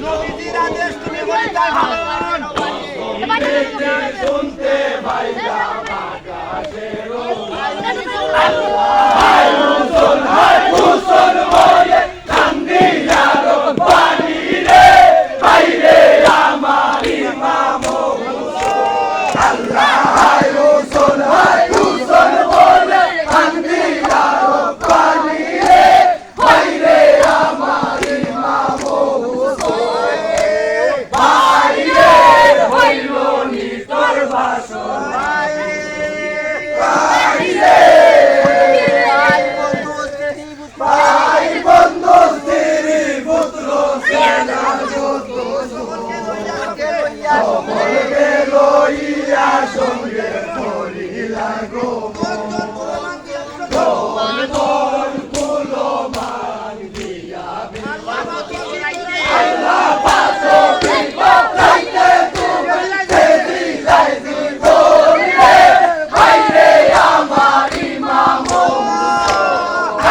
নবীজির আদেশ তুমি বলে তাই ভালো শুনতে ভাইরা আকাশের হায় মুসল হায় মুসল বলে কান্দিয়া রব্বানি রে বাইরে আমার ইমাম আল্লাহ হায় মুসল বলে কান্দিয়া রব্বানি রে বাইরে আমার ইমাম বাইরে হইল নি তোর ভাষণ ভাই বন্ধু স্ত্রী পুত্র সেনা যত সকলকে লইয়া সঙ্গে করিলা গো তোর কুলো মান দিয়া আল্লাহ পাশো বিপদাইতে তুমি তেরি লাইজি তোরে বাইরে আমার ইমাম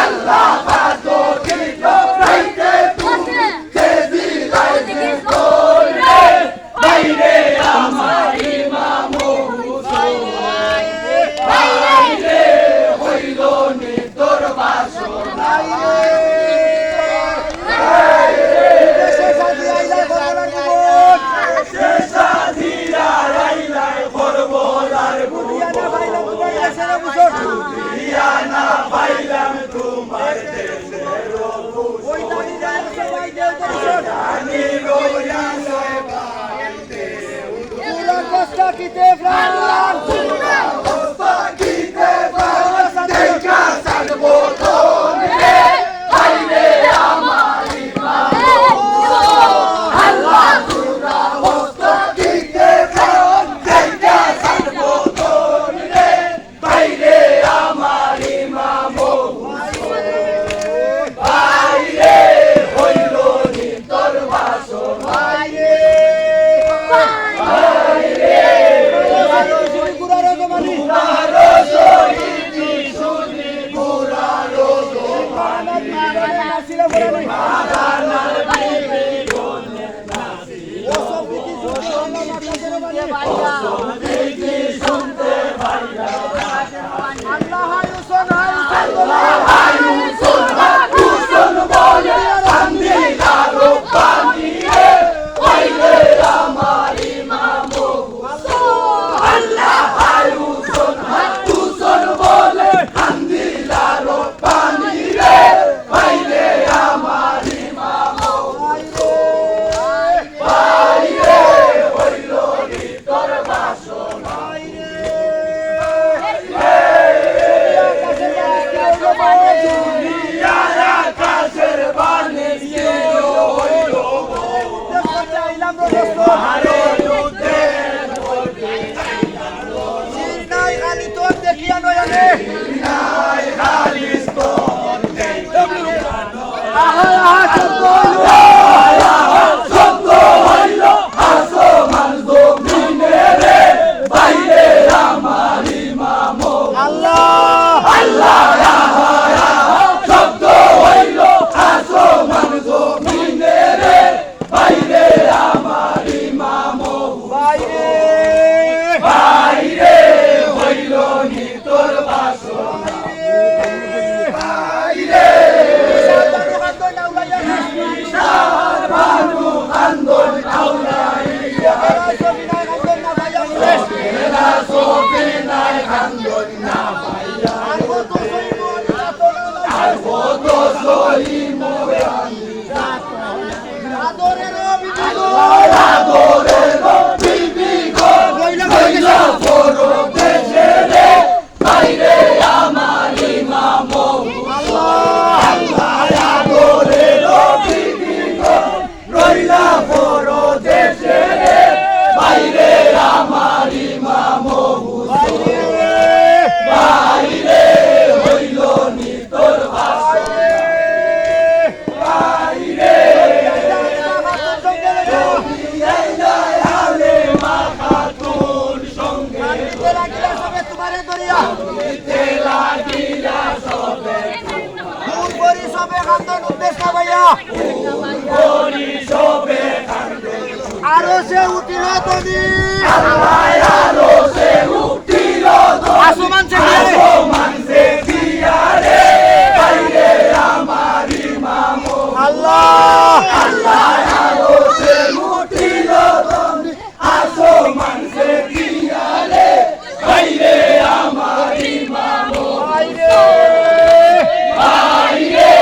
আল্লাহ পাশো বিপদাইতে তুমি তেরি লাইজি তোরে বাইরে আমার ইমাম বাইরে হইল নি তোর বাসন বাইরে হইল মনি আল্লাহ আলো সে উঠিল আসমান সে আসমান সে দিয়ারে বাইরে আমার ইমাম আল্লাহ আল্লাহ আলো সে উঠিল আসমান সে দিয়ারে বাইরে আমার ইমাম বাইরে বাইরে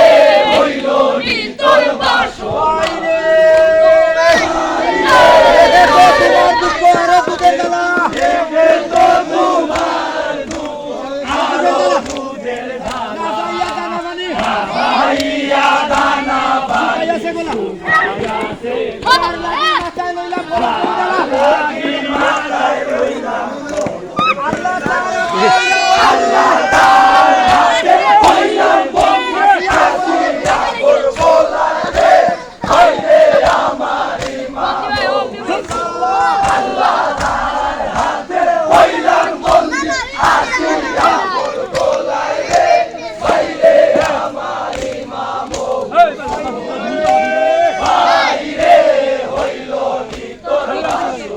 হইল নিতর বাসর বাইরে দেখো তোমার দুঃখ আরো দুধের জ্বালা দেখে তো তোমার আরো দুধের ধারা নাচাইয়া দানা বানি ভাইয়া দানা বাড়ি আছে গোলা নাচাই লইলাম বড় জ্বালা মাথায় রইলাম আল্লাহ তাআলা আল্লাহ তার হাতে হইলাম বন্ধু আসিয়া করবো লাগে হইলে আমার ইমাম আল্লাহ তার হাতে হইলাম বন্ধু আসিয়া করবো লাগে হইলে আমার ইমাম বাইরে হইল নিতর বাসর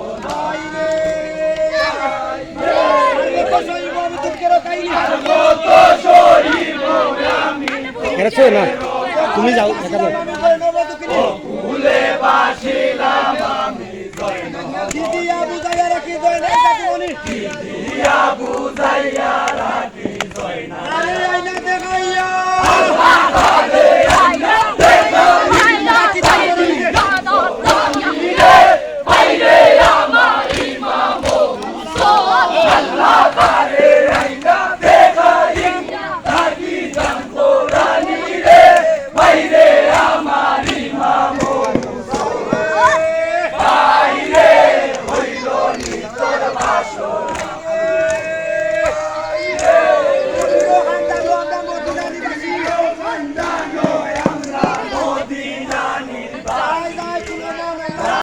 কত শরীর আমি এরাছো না তুমি যাও দেখা দাও ভুলে বাসিলাম আমি দিদিয়া বুঝাইয়া রাখি জয় না কাটি মনি দিয়া বুঝাইয়া